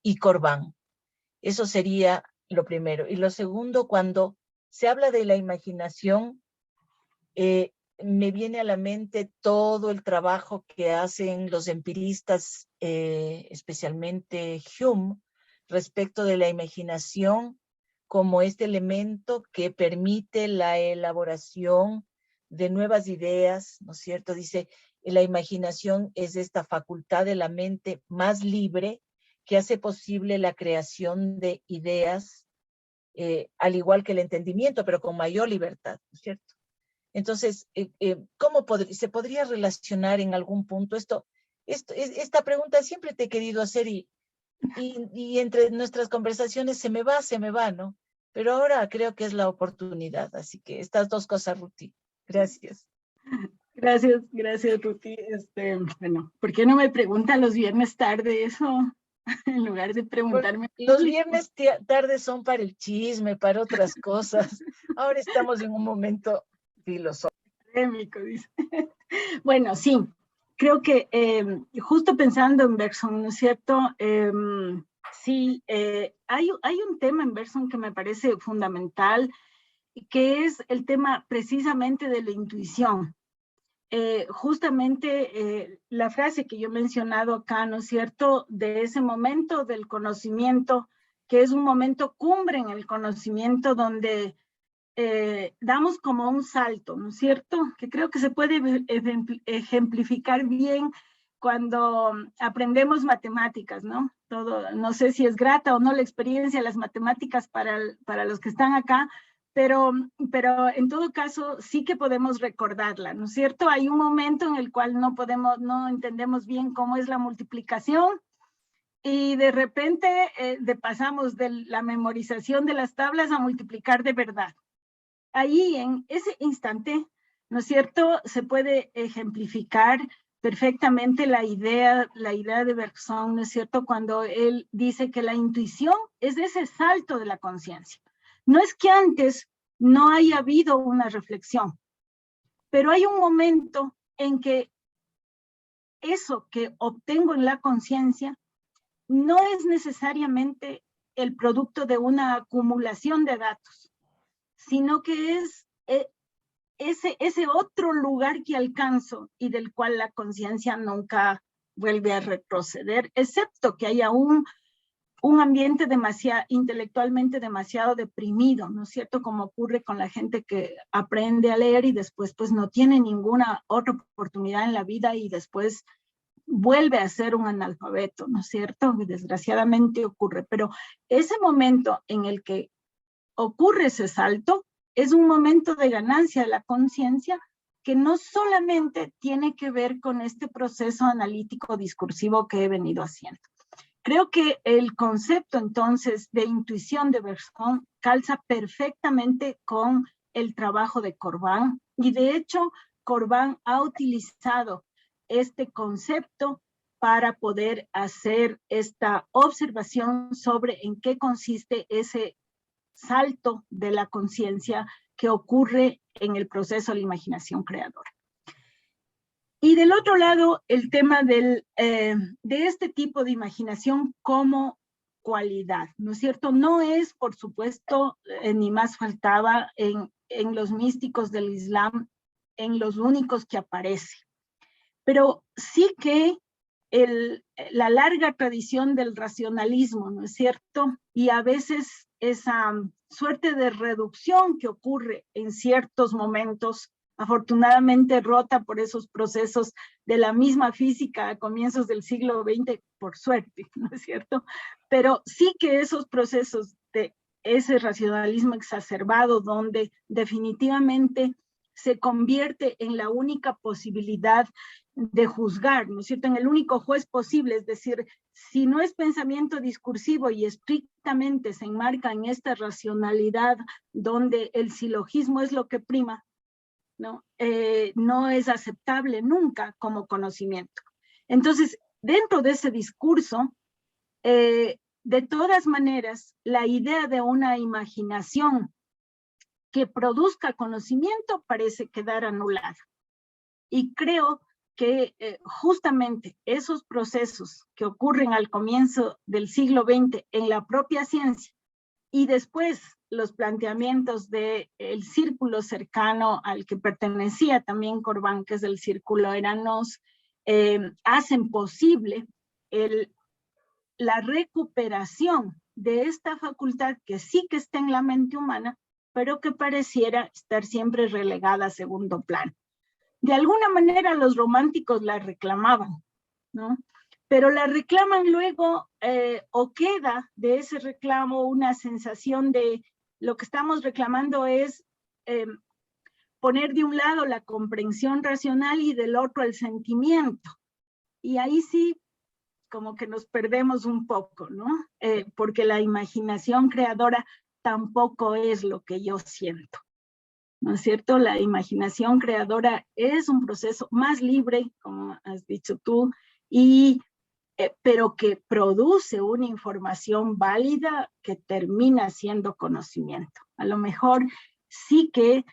y Corbán. Eso sería lo primero. Y lo segundo, cuando se habla de la imaginación, me viene a la mente todo el trabajo que hacen los empiristas, especialmente Hume, respecto de la imaginación como este elemento que permite la elaboración de nuevas ideas, ¿no es cierto? Dice, la imaginación es esta facultad de la mente más libre que hace posible la creación de ideas, al igual que el entendimiento, pero con mayor libertad, ¿no es cierto? Entonces, ¿cómo se podría relacionar en algún punto esta pregunta siempre te he querido hacer y entre nuestras conversaciones se me va, ¿no? Pero ahora creo que es la oportunidad, así que estas dos cosas, Ruti. Gracias. Gracias, Ruti. Bueno, ¿por qué no me preguntan los viernes tarde eso? En lugar de preguntarme. Los viernes tarde son para el chisme, para otras cosas. Ahora estamos en un momento filosófico. Dice. Bueno, sí, creo que justo pensando en Bergson, ¿no es cierto? Sí, hay un tema en Bergson que me parece fundamental, que es el tema precisamente de la intuición. Justamente la frase que yo he mencionado acá, ¿no es cierto?, de ese momento del conocimiento, que es un momento cumbre en el conocimiento donde damos como un salto, ¿no es cierto?, que creo que se puede ejemplificar bien cuando aprendemos matemáticas, ¿no? No sé si es grata o no la experiencia de las matemáticas para los que están acá, pero en todo caso sí que podemos recordarla, ¿no es cierto? Hay un momento en el cual no entendemos bien cómo es la multiplicación y de repente pasamos de la memorización de las tablas a multiplicar de verdad. Ahí en ese instante, ¿no es cierto?, se puede ejemplificar perfectamente la idea de Bergson, ¿no es cierto?, cuando él dice que la intuición es ese salto de la conciencia. No es que antes no haya habido una reflexión, pero hay un momento en que eso que obtengo en la conciencia no es necesariamente el producto de una acumulación de datos, sino que es ese otro lugar que alcanzo y del cual la conciencia nunca vuelve a retroceder, excepto que haya un ambiente intelectualmente demasiado deprimido, ¿no es cierto?, como ocurre con la gente que aprende a leer y después pues no tiene ninguna otra oportunidad en la vida y después vuelve a ser un analfabeto, ¿no es cierto?, que desgraciadamente ocurre. Pero ese momento en el que ocurre ese salto es un momento de ganancia de la conciencia que no solamente tiene que ver con este proceso analítico discursivo que he venido haciendo. Creo que el concepto entonces de intuición de Bergson calza perfectamente con el trabajo de Corbán y de hecho Corbán ha utilizado este concepto para poder hacer esta observación sobre en qué consiste ese salto de la conciencia que ocurre en el proceso de la imaginación creadora. Y del otro lado, el tema de este tipo de imaginación como cualidad, ¿no es cierto? No es, por supuesto, ni más faltaba en los místicos del Islam, en los únicos que aparece. Pero sí que la larga tradición del racionalismo, ¿no es cierto? Y a veces esa suerte de reducción que ocurre en ciertos momentos, afortunadamente rota por esos procesos de la misma física a comienzos del siglo XX, por suerte, ¿no es cierto? Pero sí que esos procesos de ese racionalismo exacerbado, donde definitivamente se convierte en la única posibilidad de juzgar, ¿no es cierto? En el único juez posible, es decir, si no es pensamiento discursivo y estrictamente se enmarca en esta racionalidad donde el silogismo es lo que prima, ¿no? No es aceptable nunca como conocimiento. Entonces, dentro de ese discurso, de todas maneras, la idea de una imaginación que produzca conocimiento parece quedar anulada. Y creo que justamente esos procesos que ocurren al comienzo del siglo XX en la propia ciencia y después los planteamientos del círculo cercano al que pertenecía también Corbán, que es el círculo Eranos, hacen posible la recuperación de esta facultad que sí que está en la mente humana, pero que pareciera estar siempre relegada a segundo plano. De alguna manera los románticos la reclamaban, ¿no? Pero la reclaman luego, o queda de ese reclamo una sensación de lo que estamos reclamando es poner de un lado la comprensión racional y del otro el sentimiento. Y ahí sí, como que nos perdemos un poco, ¿no? Porque la imaginación creadora tampoco es lo que yo siento, ¿no es cierto? La imaginación creadora es un proceso más libre, como has dicho tú, pero que produce una información válida que termina siendo conocimiento. A lo mejor sí que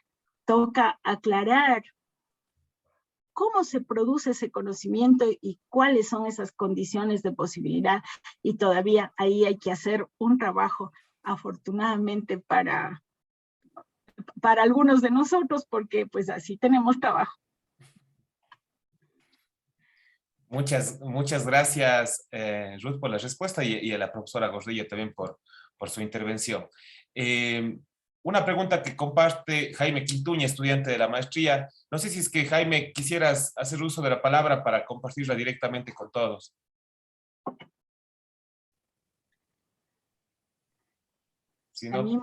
toca aclarar cómo se produce ese conocimiento y cuáles son esas condiciones de posibilidad. Y todavía ahí hay que hacer un trabajo, afortunadamente, para algunos de nosotros, porque pues así tenemos trabajo. Muchas gracias, Ruth, por la respuesta y a la profesora Gordillo también por su intervención. Una pregunta que comparte Jaime Quintuña, estudiante de la maestría. No sé si es que, Jaime, quisieras hacer uso de la palabra para compartirla directamente con todos. Si no...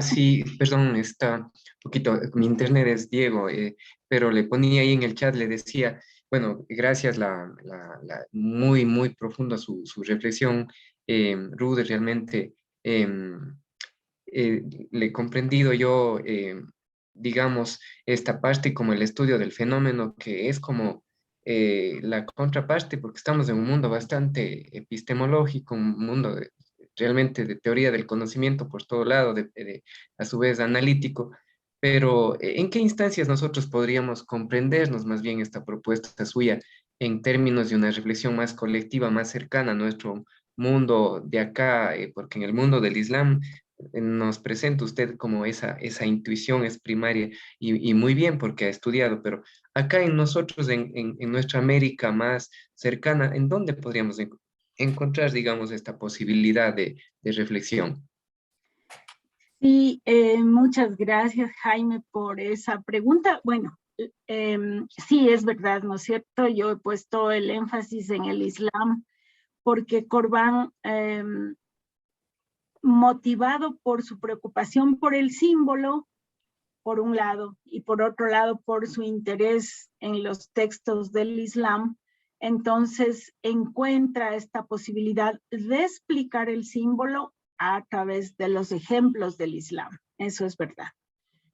Sí, perdón, está un poquito, mi internet es Diego, pero le ponía ahí en el chat, le decía, bueno, gracias, muy, muy profunda su reflexión, Ruth, realmente le he comprendido yo, digamos, esta parte como el estudio del fenómeno, que es como la contraparte, porque estamos en un mundo bastante epistemológico, un mundo realmente de teoría del conocimiento por todo lado, a su vez analítico, pero ¿en qué instancias nosotros podríamos comprendernos más bien esta propuesta suya en términos de una reflexión más colectiva, más cercana a nuestro mundo de acá? Porque en el mundo del Islam nos presenta usted como esa intuición es primaria y muy bien porque ha estudiado, pero acá en nosotros, en nuestra América más cercana, ¿en dónde podríamos encontrar, digamos, esta posibilidad de reflexión? Sí, muchas gracias, Jaime, por esa pregunta. Bueno, sí, es verdad, ¿no es cierto? Yo he puesto el énfasis en el Islam porque Corbán, motivado por su preocupación por el símbolo, por un lado, y por otro lado, por su interés en los textos del Islam, entonces encuentra esta posibilidad de explicar el símbolo a través de los ejemplos del Islam. Eso es verdad.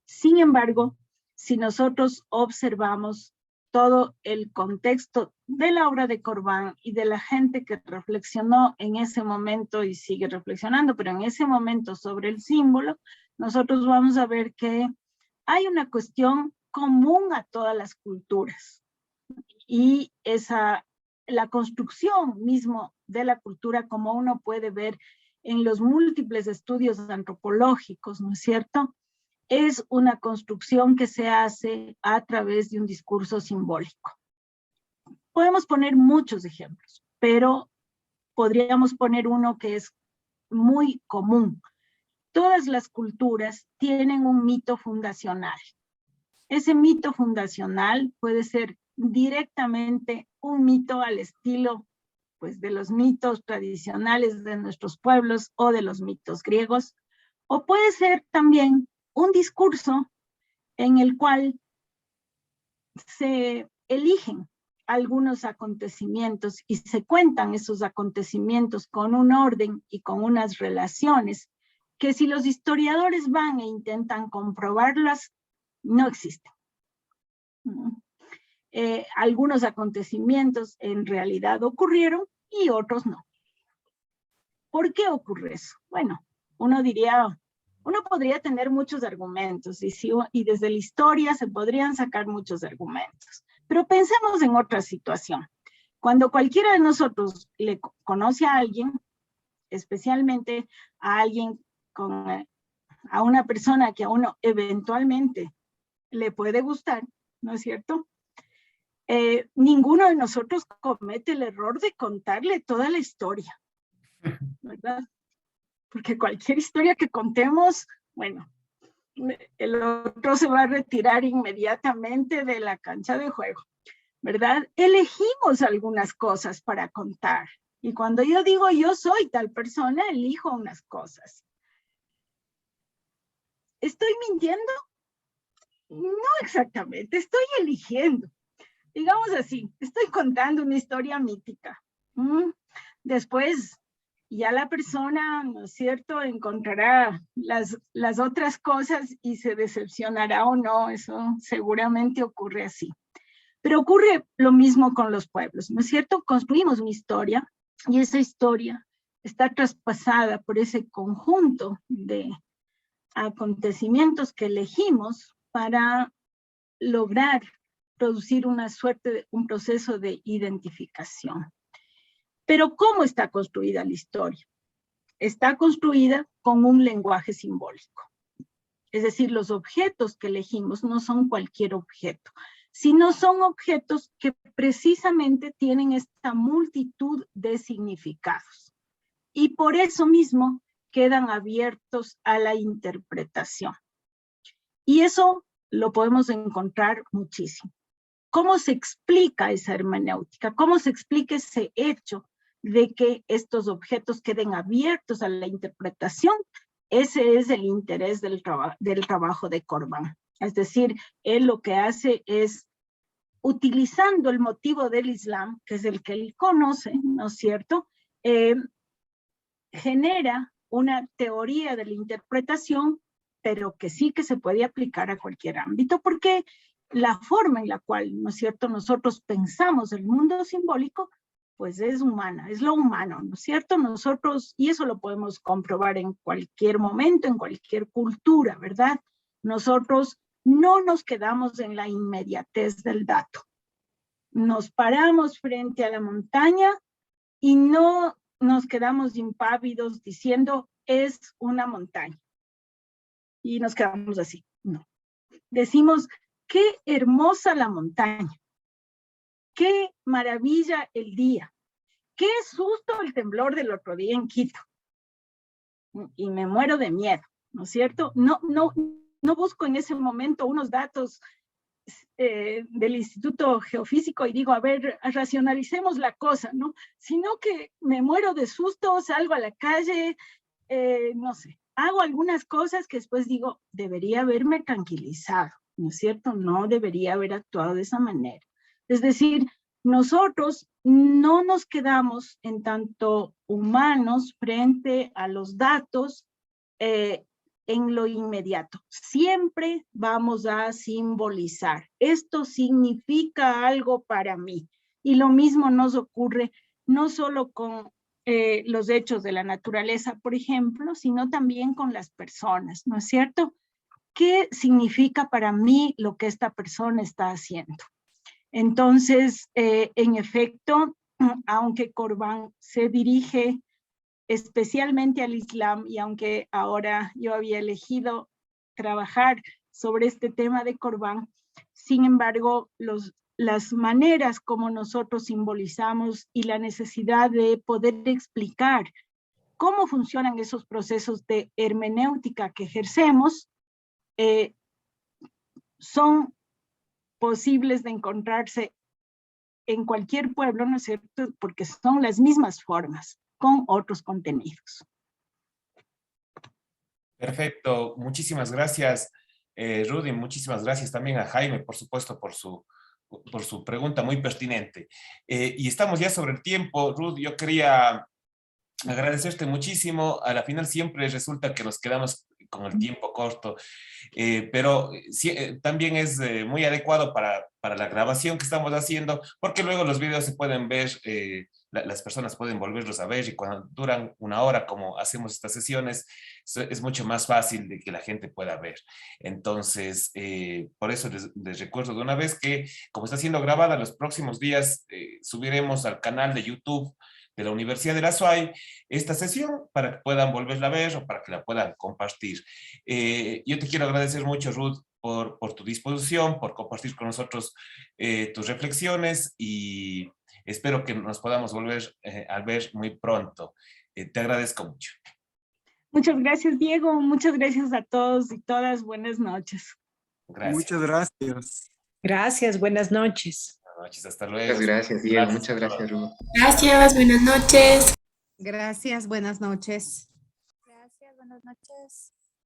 Sin embargo, si nosotros observamos todo el contexto de la obra de Corbán y de la gente que reflexionó en ese momento y sigue reflexionando, pero en ese momento sobre el símbolo, nosotros vamos a ver que hay una cuestión común a todas las culturas y la construcción mismo de la cultura, como uno puede ver en los múltiples estudios antropológicos, ¿no es cierto?, es una construcción que se hace a través de un discurso simbólico. Podemos poner muchos ejemplos, pero podríamos poner uno que es muy común. Todas las culturas tienen un mito fundacional. Ese mito fundacional puede ser directamente un mito al estilo, pues, de los mitos tradicionales de nuestros pueblos o de los mitos griegos, o puede ser también un discurso en el cual se eligen algunos acontecimientos y se cuentan esos acontecimientos con un orden y con unas relaciones que si los historiadores van e intentan comprobarlas, no existen. Algunos acontecimientos en realidad ocurrieron y otros no. ¿Por qué ocurre eso? Bueno, uno podría tener muchos argumentos y desde la historia se podrían sacar muchos argumentos. Pero pensemos en otra situación. Cuando cualquiera de nosotros le conoce a alguien, especialmente a alguien a una persona que a uno eventualmente le puede gustar, ¿no es cierto? Ninguno de nosotros comete el error de contarle toda la historia, ¿verdad? Porque cualquier historia que contemos, bueno, el otro se va a retirar inmediatamente de la cancha de juego, ¿verdad? Elegimos algunas cosas para contar. Y cuando yo digo yo soy tal persona, elijo unas cosas. ¿Estoy mintiendo? No exactamente, estoy eligiendo. Digamos así, estoy contando una historia mítica. Después, ya la persona, ¿no es cierto?, encontrará las otras cosas y se decepcionará o no, eso seguramente ocurre así. Pero ocurre lo mismo con los pueblos, ¿no es cierto? Construimos una historia y esa historia está traspasada por ese conjunto de acontecimientos que elegimos para lograr producir una suerte de un proceso de identificación. Pero ¿cómo está construida la historia? Está construida con un lenguaje simbólico. Es decir, los objetos que elegimos no son cualquier objeto, sino son objetos que precisamente tienen esta multitud de significados. Y por eso mismo quedan abiertos a la interpretación. Y eso lo podemos encontrar muchísimo. ¿Cómo se explica esa hermenéutica? ¿Cómo se explica ese hecho de que estos objetos queden abiertos a la interpretación? Ese es el interés del trabajo de Corbán. Es decir, él lo que hace es, utilizando el motivo del Islam, que es el que él conoce, ¿no es cierto?, genera una teoría de la interpretación, pero que sí que se puede aplicar a cualquier ámbito, porque la forma en la cual, ¿no es cierto?, nosotros pensamos el mundo simbólico, pues es humana, es lo humano, ¿no es cierto? Nosotros, y eso lo podemos comprobar en cualquier momento, en cualquier cultura, ¿verdad? Nosotros no nos quedamos en la inmediatez del dato. Nos paramos frente a la montaña y no nos quedamos impávidos diciendo es una montaña. Y nos quedamos así, no. Decimos, qué hermosa la montaña, qué maravilla el día, qué susto el temblor del otro día en Quito. Y me muero de miedo, ¿no es cierto? No busco en ese momento unos datos del Instituto Geofísico y digo, a ver, racionalicemos la cosa, ¿no? Sino que me muero de susto, salgo a la calle, no sé, hago algunas cosas que después digo, debería haberme tranquilizado, ¿no es cierto? No debería haber actuado de esa manera. Es decir, nosotros no nos quedamos en tanto humanos frente a los datos en lo inmediato. Siempre vamos a simbolizar. Esto significa algo para mí. Y lo mismo nos ocurre no solo con los hechos de la naturaleza, por ejemplo, sino también con las personas, ¿no es cierto? ¿Qué significa para mí lo que esta persona está haciendo? Entonces, en efecto, aunque Corbán se dirige especialmente al Islam, y aunque ahora yo había elegido trabajar sobre este tema de Corbán, sin embargo, las maneras como nosotros simbolizamos y la necesidad de poder explicar cómo funcionan esos procesos de hermenéutica que ejercemos, son posibles de encontrarse en cualquier pueblo, ¿no es cierto? Porque son las mismas formas, con otros contenidos. Perfecto, muchísimas gracias, Rudy, muchísimas gracias también a Jaime, por supuesto, por su por su pregunta muy pertinente. Y estamos ya sobre el tiempo. Ruth, yo quería agradecerte muchísimo. A la final siempre resulta que nos quedamos con el tiempo corto, pero sí, también es muy adecuado para la grabación que estamos haciendo, porque luego los videos se pueden ver, las personas pueden volverlos a ver, y cuando duran una hora, como hacemos estas sesiones, es mucho más fácil de que la gente pueda ver. Entonces, por eso les recuerdo de una vez que, como está siendo grabada, los próximos días subiremos al canal de YouTube de la Universidad de la SUAY esta sesión para que puedan volverla a ver o para que la puedan compartir. Yo te quiero agradecer mucho, Ruth, por tu disposición, por compartir con nosotros tus reflexiones, y espero que nos podamos volver a ver muy pronto. Te agradezco mucho. Muchas gracias, Diego. Muchas gracias a todos y todas. Buenas noches. Gracias. Muchas gracias. Gracias, buenas noches. Buenas noches, hasta luego. Muchas gracias, Diego. Muchas gracias, Ruth. Gracias, buenas noches. Gracias, buenas noches. Gracias, buenas noches.